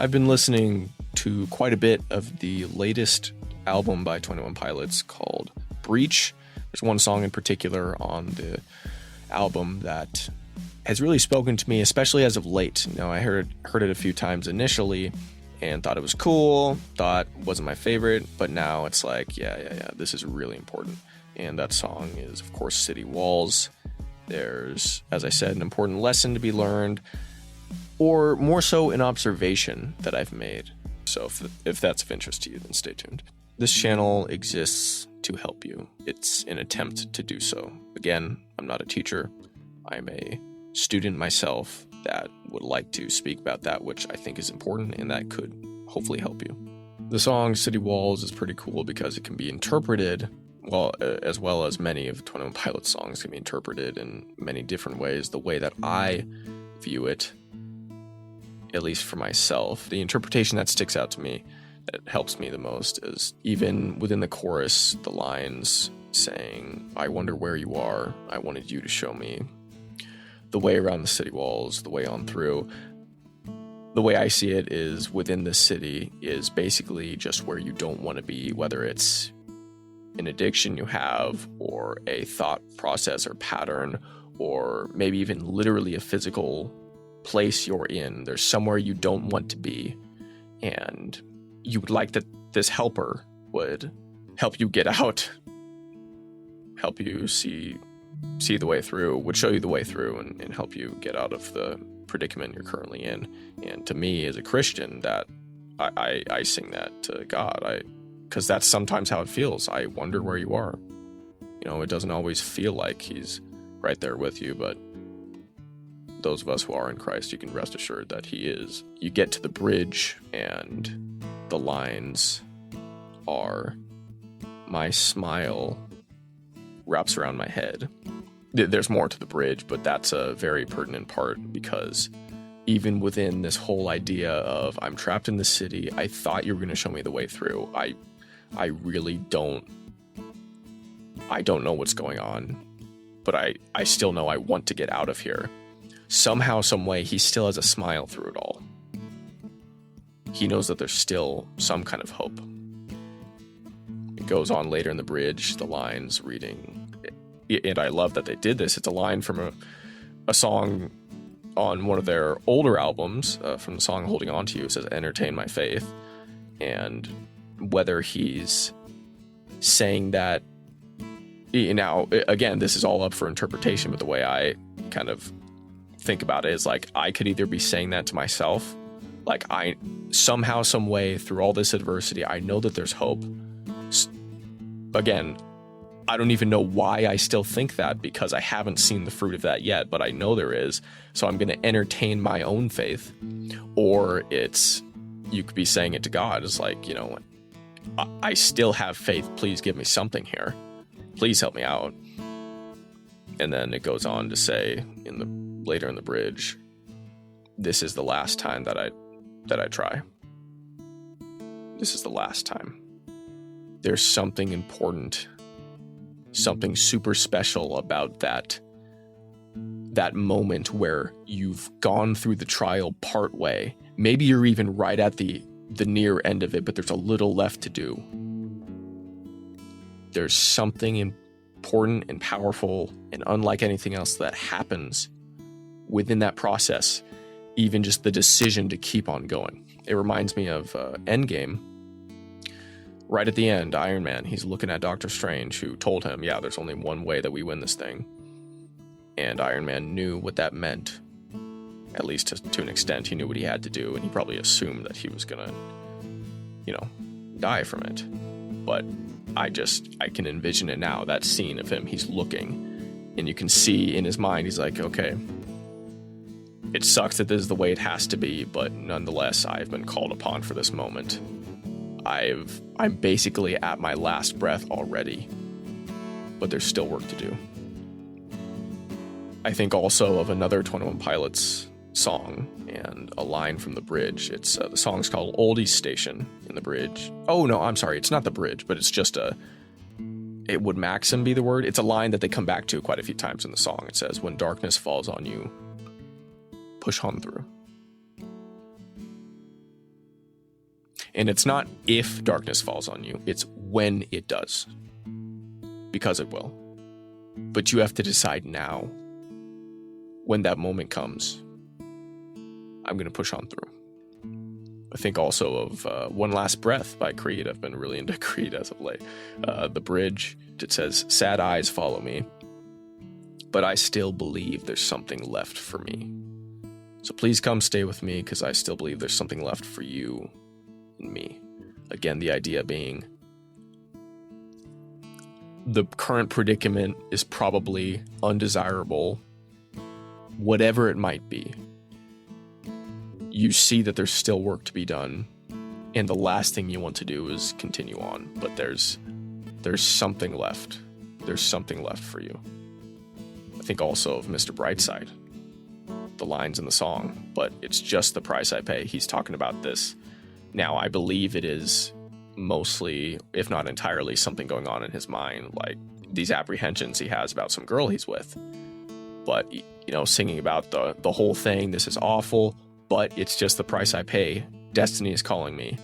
I've been listening to quite a bit of the latest album by 21 Pilots called Breach. There's one song in particular on the album that has really spoken to me, especially as of late. You know, I heard it a few times initially and thought it was cool, thought it wasn't my favorite, but now it's like, yeah, this is really important. And that song is, of course, City Walls. There's, as I said, an important lesson to be learned, or more so an observation that I've made. So if that's of interest to you, then stay tuned. This channel exists to help you. It's an attempt to do so. Again, I'm not a teacher. I'm a student myself that would like to speak about that which I think is important and that could hopefully help you. The song City Walls is pretty cool because it can be interpreted, well, as well as many of 21 Pilots songs can be interpreted in many different ways. The way that I view it, at least for myself, the interpretation that sticks out to me, that helps me the most, is even within the chorus, the lines saying, "I wonder where you are, I wanted you to show me." The way around the city walls, the way on through. The way I see it is within the city is basically just where you don't want to be, whether it's an addiction you have or a thought process or pattern, or maybe even literally a physical place you're in. There's somewhere you don't want to be, and you would like that this helper would help you get out, help you see the way through, would show you the way through and help you get out of the predicament you're currently in. And to me, as a Christian, that I sing that to God, because that's sometimes how it feels. I wonder where you are. You know, it doesn't always feel like he's right there with you, but those of us who are in Christ, you can rest assured that he is. You get to the bridge and the lines are, "My smile wraps around my head." There's more to the bridge, but that's a very pertinent part, because even within this whole idea of I'm trapped in the city, I thought you were going to show me the way through. I really don't know what's going on, but I still know I want to get out of here. Somehow, some way, he still has a smile through it all. He knows that there's still some kind of hope. It goes on later in the bridge, the lines reading, and I love that they did this. It's a line from a song on one of their older albums, from the song Holding On To You. It says, "Entertain my faith." And whether he's saying that, now, again, this is all up for interpretation, but the way I kind of think about it is like, I could either be saying that to myself, like I somehow, some way, through all this adversity, I know that there's hope. Again, I don't even know why I still think that, because I haven't seen the fruit of that yet, but I know there is. So I'm going to entertain my own faith. Or you could be saying it to God. It's like, you know, I still have faith. Please give me something here. Please help me out. And then it goes on to say later in the bridge, "This is the last time that I try. This is the last time." There's something important, something super special about that moment where you've gone through the trial part way. Maybe you're even right at the near end of it, but there's a little left to do. There's something important and powerful and unlike anything else that happens within that process, even just the decision to keep on going. It reminds me of Endgame. Right at the end, Iron Man, he's looking at Doctor Strange, who told him, yeah, there's only one way that we win this thing. And Iron Man knew what that meant. At least to an extent, he knew what he had to do, and he probably assumed that he was gonna, die from it. But I can envision it now, that scene of him, he's looking, and you can see in his mind, he's like, okay, it sucks that this is the way it has to be, but nonetheless, I've been called upon for this moment. I'm basically at my last breath already, but there's still work to do. I think also of another 21 Pilots song and a line from the bridge. It's the song's called Oldie Station. In the bridge, oh no, I'm sorry, it's not the bridge, but it's just it would maxim be the word. It's a line that they come back to quite a few times in the song. It says, "When darkness falls on you, push on through." And it's not if darkness falls on you, it's when it does. Because it will. But you have to decide now, when that moment comes, I'm going to push on through. I think also of One Last Breath by Creed. I've been really into Creed as of late. The bridge, it says, "Sad eyes follow me, but I still believe there's something left for me. So please come stay with me, because I still believe there's something left for you and me." Again, the idea being the current predicament is probably undesirable, whatever it might be. You see that there's still work to be done, and the last thing you want to do is continue on, but there's something left. There's something left for you. I think also of Mr. Brightside, the lines in the song, but it's just the price I pay. He's talking about this. Now, I believe it is mostly, if not entirely, something going on in his mind, like these apprehensions he has about some girl he's with. But, singing about the whole thing, this is awful, but it's just the price I pay. Destiny is calling me.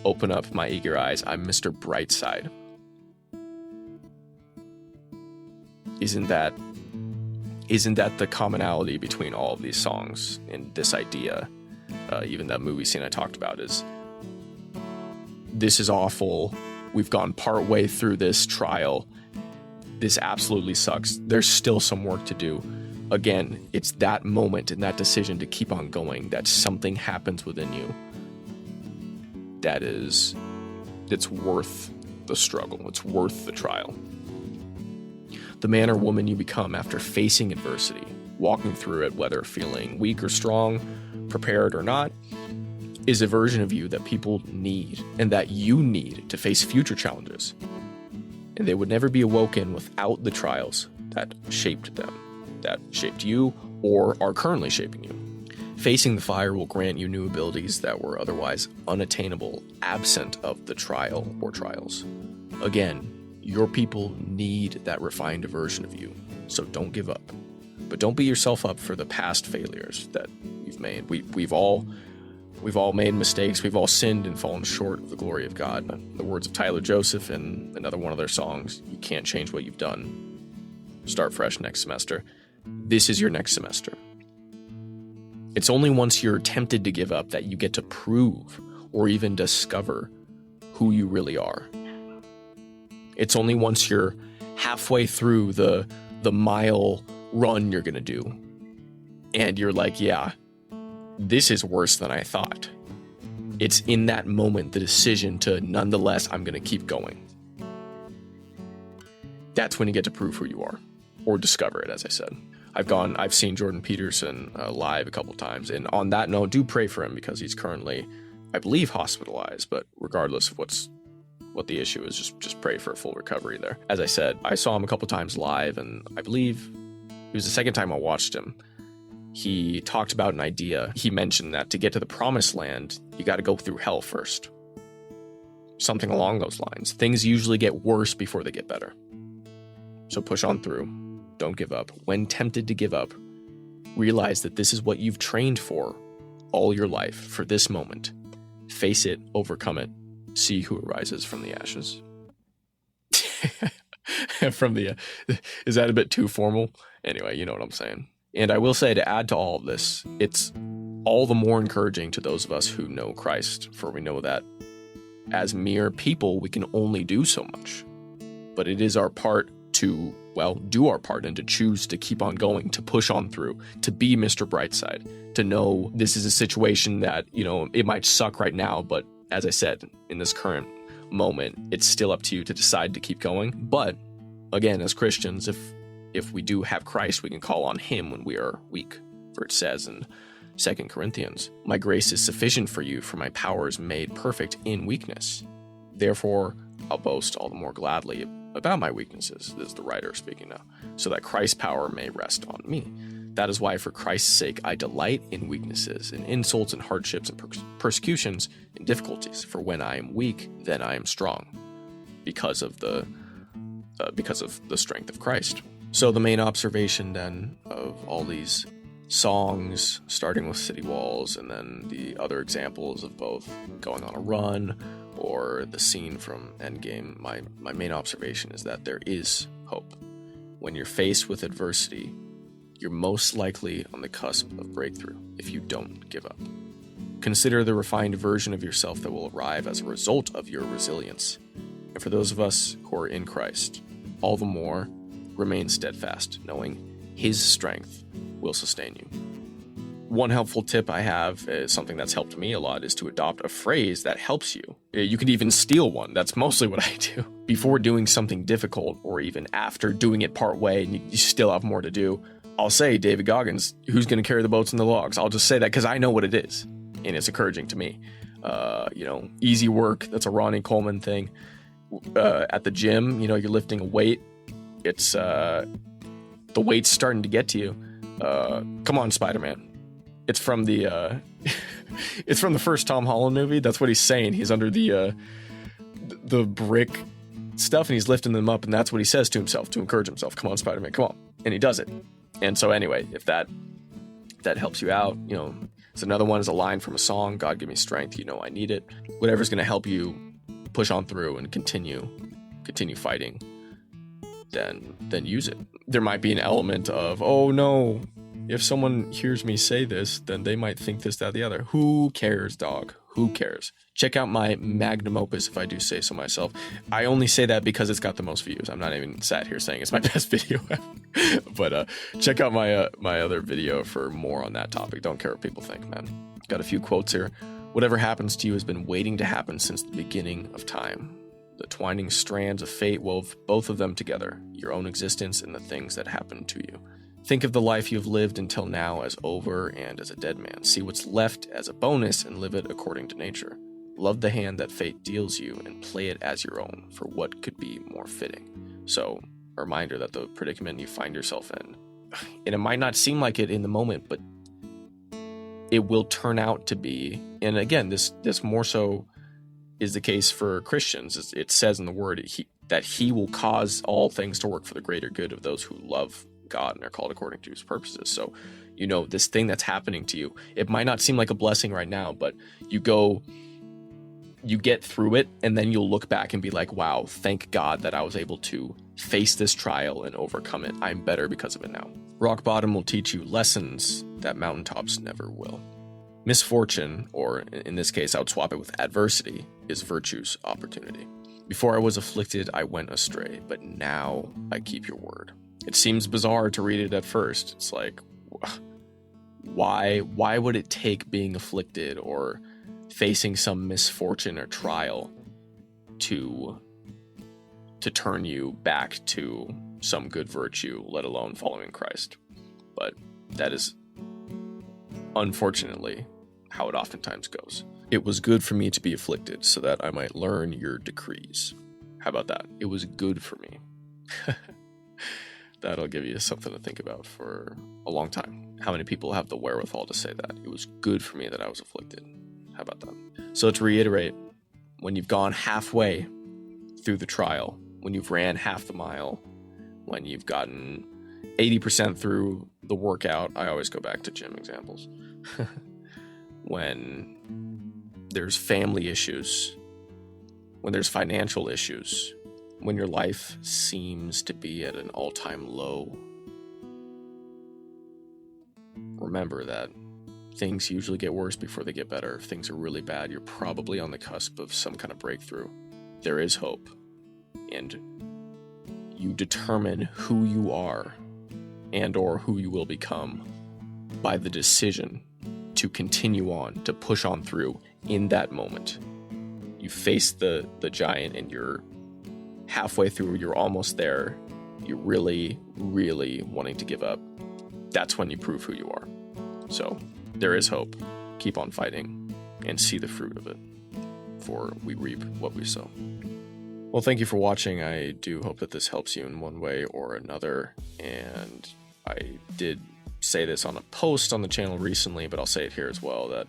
Open up my eager eyes. I'm Mr. Brightside. Isn't that the commonality between all of these songs and this idea? Even that movie scene I talked about is, this is awful. We've gone part way through this trial. This absolutely sucks. There's still some work to do. Again, it's that moment and that decision to keep on going, that something happens within you it's worth the struggle. It's worth the trial. The man or woman you become after facing adversity, walking through it, whether feeling weak or strong, prepared or not, is a version of you that people need and that you need to face future challenges. And they would never be awoken without the trials that shaped them, that shaped you or are currently shaping you. Facing the fire will grant you new abilities that were otherwise unattainable absent of the trial or trials. Again, your people need that refined version of you, so don't give up. But don't beat yourself up for the past failures that you've made. We've all made mistakes. We've all sinned and fallen short of the glory of God. In the words of Tyler Joseph in another one of their songs, you can't change what you've done. Start fresh next semester. This is your next semester. It's only once you're tempted to give up that you get to prove or even discover who you really are. It's only once you're halfway through the mile run you're gonna do, and you're like, yeah, this is worse than I thought. It's in that moment, the decision to, nonetheless, I'm gonna keep going. That's when you get to prove who you are, or discover it, as I said. I've seen Jordan Peterson live a couple times, and on that note, do pray for him, because he's currently, I believe, hospitalized, but regardless of what the issue is, just pray for a full recovery there. As I said, I saw him a couple times live, and I believe it was the second time I watched him. He talked about an idea. He mentioned that to get to the promised land, you got to go through hell first. Something along those lines. Things usually get worse before they get better. So push on through. Don't give up. When tempted to give up, realize that this is what you've trained for all your life, for this moment. Face it, overcome it, see who arises from the ashes. Is that a bit too formal? Anyway, you know what I'm saying. And I will say, to add to all of this, it's all the more encouraging to those of us who know Christ, for we know that as mere people, we can only do so much. But it is our part to, do our part and to choose to keep on going, to push on through, to be Mr. Brightside, to know this is a situation that, it might suck right now, but as I said, in this current moment, it's still up to you to decide to keep going. But again, as Christians, if we do have Christ, we can call on him when we are weak. For it says in 2 Corinthians, "My grace is sufficient for you, for my power is made perfect in weakness. Therefore, I'll boast all the more gladly about my weaknesses," this is the writer speaking now, "so that Christ's power may rest on me. That is why, for Christ's sake, I delight in weaknesses, in insults and hardships and persecutions and difficulties. For when I am weak, then I am strong, because of the strength of Christ." So the main observation then of all these songs, starting with City Walls, and then the other examples of both Going on a Run or the scene from Endgame, my main observation is that there is hope. When you're faced with adversity, you're most likely on the cusp of breakthrough if you don't give up. Consider the refined version of yourself that will arrive as a result of your resilience. And for those of us who are in Christ, all the more, remain steadfast, knowing His strength will sustain you. One helpful tip I have is something that's helped me a lot is to adopt a phrase that helps you. You could even steal one. That's mostly what I do. Before doing something difficult, or even after doing it part way and you still have more to do, I'll say, David Goggins, who's going to carry the boats and the logs? I'll just say that because I know what it is, and it's encouraging to me. Easy work, that's a Ronnie Coleman thing. At the gym, you're lifting a weight. It's the weight's starting to get to you. Come on, Spider-Man. It's from the it's from the first Tom Holland movie. That's what he's saying. He's under the brick stuff and he's lifting them up, and that's what he says to himself to encourage himself. Come on, Spider-Man, come on. And he does it. And so anyway, if that helps you out, it's another one is a line from a song, God give me strength, I need it. Whatever's going to help you push on through and continue fighting, then use it. There might be an element of, oh no, if someone hears me say this, then they might think this, that, the other. Who cares, dog? Who cares? Check out my magnum opus, if I do say so myself. I only say that because it's got the most views. I'm not even sat here saying it's my best video ever. But check out my other video for more on that topic. Don't care what people think, man. Got a few quotes here. Whatever happens to you has been waiting to happen since the beginning of time. The twining strands of fate wove both of them together, your own existence and the things that happened to you. Think of the life you've lived until now as over and as a dead man. See what's left as a bonus and live it according to nature. Love the hand that fate deals you and play it as your own, for what could be more fitting. So, a reminder that the predicament you find yourself in, and it might not seem like it in the moment, but it will turn out to be, and again, this more so is the case for Christians. It says in the word that He will cause all things to work for the greater good of those who love God and are called according to His purposes. So, this thing that's happening to you, it might not seem like a blessing right now, but you get through it, and then you'll look back and be like, wow, thank God that I was able to face this trial and overcome it. I'm better because of it now. Rock bottom will teach you lessons that mountaintops never will. Misfortune, or in this case, I would swap it with adversity, is virtue's opportunity. Before I was afflicted, I went astray, but now I keep your word. It seems bizarre to read it at first. It's like, why would it take being afflicted or facing some misfortune or trial to turn you back to some good virtue, let alone following Christ? But that is unfortunately how it oftentimes goes. It was good for me to be afflicted so that I might learn your decrees. How about that? It was good for me. That'll give you something to think about for a long time. How many people have the wherewithal to say that? It was good for me that I was afflicted. How about that? So to reiterate, when you've gone halfway through the trial, when you've ran half the mile, when you've gotten 80% through the workout, I always go back to gym examples. When there's family issues, when there's financial issues, when your life seems to be at an all-time low, remember that things usually get worse before they get better. If things are really bad, you're probably on the cusp of some kind of breakthrough. There is hope, and you determine who you are and or who you will become by the decision to continue on, to push on through in that moment. You face the giant and you're halfway through, you're almost there, you're really, really wanting to give up. That's when you prove who you are. So there is hope. Keep on fighting and see the fruit of it, for we reap what we sow. Well, thank you for watching. I do hope that this helps you in one way or another. And I did say this on a post on the channel recently, but I'll say it here as well, that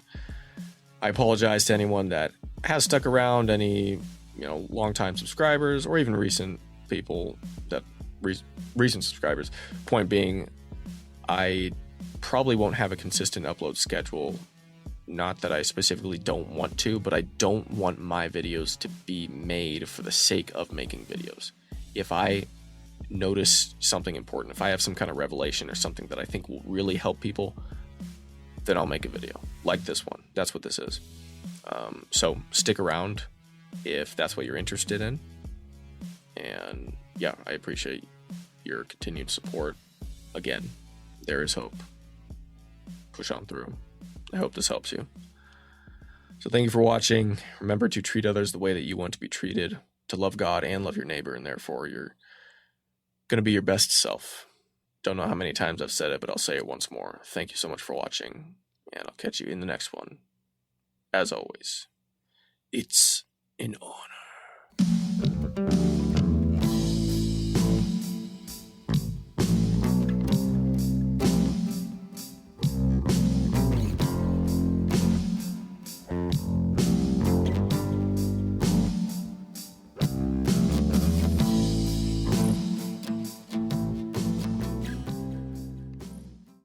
I apologize to anyone that has stuck around, any longtime subscribers or even recent people that recent subscribers. Point being, I probably won't have a consistent upload schedule. Not that I specifically don't want to, but I don't want my videos to be made for the sake of making videos. If I notice something important, if I have some kind of revelation or something that I think will really help people, then I'll make a video like this one. That's what this is. So stick around if that's what you're interested in. And yeah, I appreciate your continued support. Again, there is hope. Push on through. I hope this helps you. So thank you for watching. Remember to treat others the way that you want to be treated, to love God and love your neighbor, and therefore you're going to be your best self. Don't know how many times I've said it, but I'll say it once more. Thank you so much for watching, and I'll catch you in the next one. As always, it's an honor.